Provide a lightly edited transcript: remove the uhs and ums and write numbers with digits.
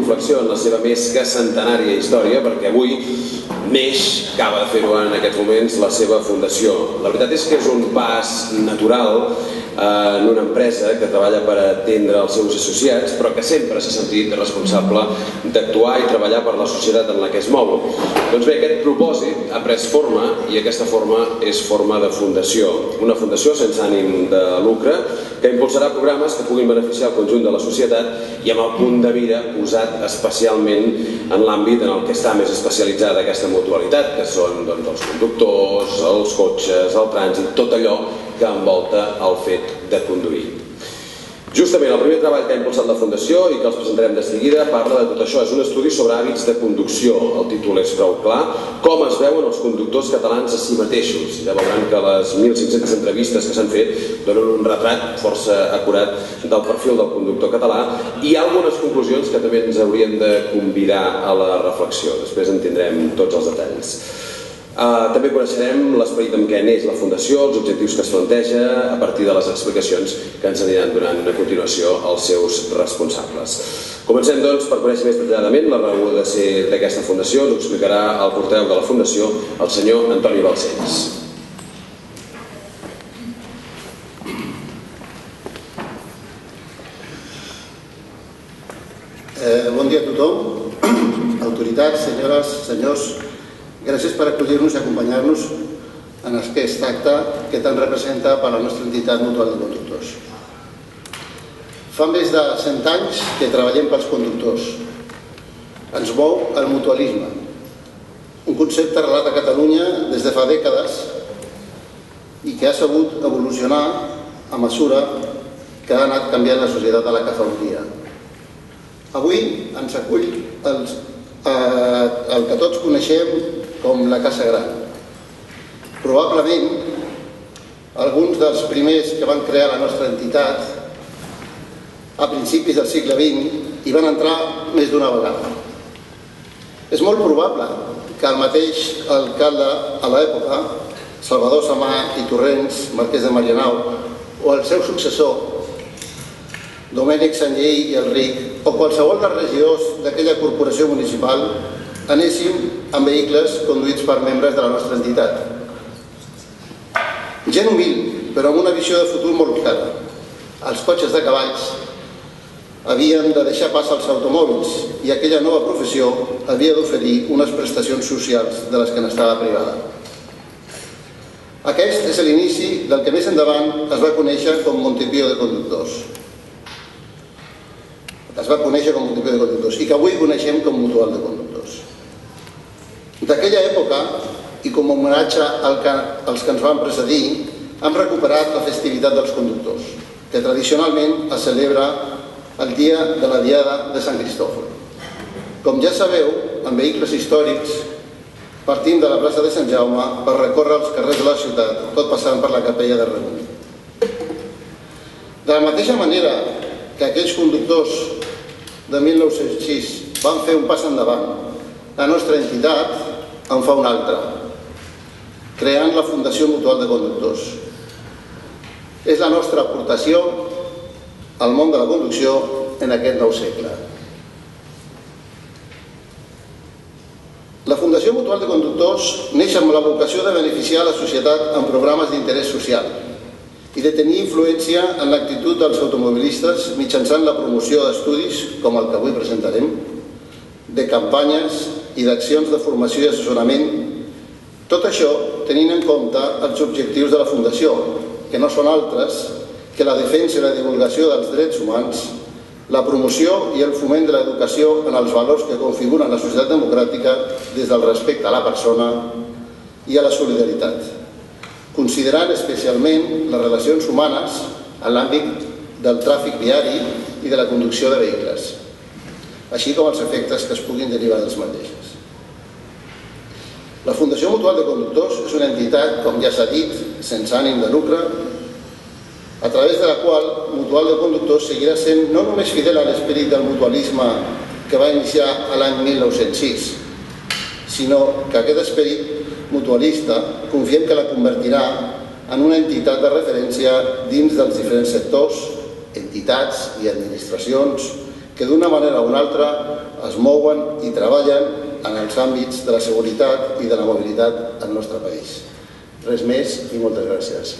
d'inflexió en la seva més que centenària història, perquè avui neix, acaba de fer-ho en aquests moments, la seva fundació. La veritat és que és un pas natural en una empresa que treballa per atendre els seus associats, però que sempre s'ha sentit responsable d'actuar i treballar per la societat en la que es mou. Doncs bé, aquest propòsit ha pres forma i aquesta forma és forma de fundació. Una fundació sense ànim de lucre que impulsarà programes que puguin beneficiar el conjunt de la societat i amb el punt de mira posat especialment en l'àmbit en el que està més especialitzada aquesta mutualitat, que són els conductors, els cotxes, el trànsit, tot allò que envolta el fet de conduir. Justament el primer treball que ha impulsat la Fundació i que els presentarem de seguida parla de tot això. És un estudi sobre hàbits de conducció. El títol és prou clar. Com es veuen els conductors catalans a si mateixos. Ja veuran que les 1.500 entrevistes que s'han fet donen un retrat força acurat del perfil del conductor català i hi ha algunes conclusions que també ens haurien de convidar a la reflexió. Després en tindrem tots els detalls. També coneixerem l'esperit amb què neix la Fundació, els objectius que es planteja a partir de les explicacions que ens aniran donant a continuació els seus responsables. Comencem doncs per conèixer més detalladament la raó de ser d'aquesta Fundació. Ens ho explicarà el portaveu de la Fundació, el senyor Antoni Balcells. Bon dia a tothom, autoritats, senyores, senyors. Gràcies per acollir-nos i acompanyar-nos en aquest acte que tant representa per a la nostra entitat mutual de conductors. Fa més de 100 anys que treballem pels conductors. Ens mou el mutualisme, un concepte arrelat a Catalunya des de fa dècades i que ha sabut evolucionar a mesura que ha anat canviant la societat a la que fa un dia. Avui ens acull el que tots coneixem com la Casa Gran. Probablement, alguns dels primers que van crear la nostra entitat a principis del segle XX hi van entrar més d'una vegada. És molt probable que el mateix alcalde a l'època, Salvador Samà i Torrents, marquès de Marianao, o el seu successor, Domènec Sanllehí i Elric, o qualsevol dels regidors d'aquella corporació municipal, anéssim amb vehicles conduïts per membres de la nostra entitat. Gent humil, però amb una visió de futur molt clara. Els cotxes de cavalls havien de deixar pas als automòbils i aquella nova professió havia d'oferir unes prestacions socials de les que n'estava privada. Aquest és l'inici del que més endavant es va conèixer com Montepió de Conductors. I que avui coneixem com Mutual de Conductors. D'aquella època, i com a homenatge als que ens van precedir, hem recuperat la festivitat dels conductors, que tradicionalment es celebra el dia de la Diada de Sant Cristòfol. Com ja sabeu, en vehicles històrics, partim de la plaça de Sant Jaume per recórrer els carrers de la ciutat, tot passant per la capella de Remull. De la mateixa manera que aquells conductors de 1906 van fer un pas endavant, la nostra entitat en fa un altre, creant la Fundació Mutual de Conductors. És la nostra aportació al món de la conducció en aquest nou segle. La Fundació Mutual de Conductors neix amb la vocació de beneficiar la societat en programes d'interès social i de tenir influència en l'actitud dels automobilistes mitjançant la promoció d'estudis, com el que avui presentarem, de campanyes i d'accions de formació i assessorament. Tot això tenint en compte els objectius de la Fundació, que no són altres que la defensa i la divulgació dels drets humans, la promoció i el foment de l'educació en els valors que configuren la societat democràtica des del respecte a la persona i a la solidaritat, considerant especialment les relacions humanes en l'àmbit del tràfic viari i de la conducció de vehicles, així com els efectes que es puguin derivar dels mateixos. La Fundació Mutual de Conductors és una entitat, com ja s'ha dit, sense ànim de lucre, a través de la qual Mutual de Conductors seguirà sent no només fidel a l'esperit del mutualisme que va iniciar l'any 1906, sinó que aquest esperit mutualista confiem que la convertirà en una entitat de referència dins dels diferents sectors, entitats i administracions que d'una manera o una altra es mouen i treballen en els àmbits de la seguretat i de la mobilitat al nostre país. Res més i moltes gràcies.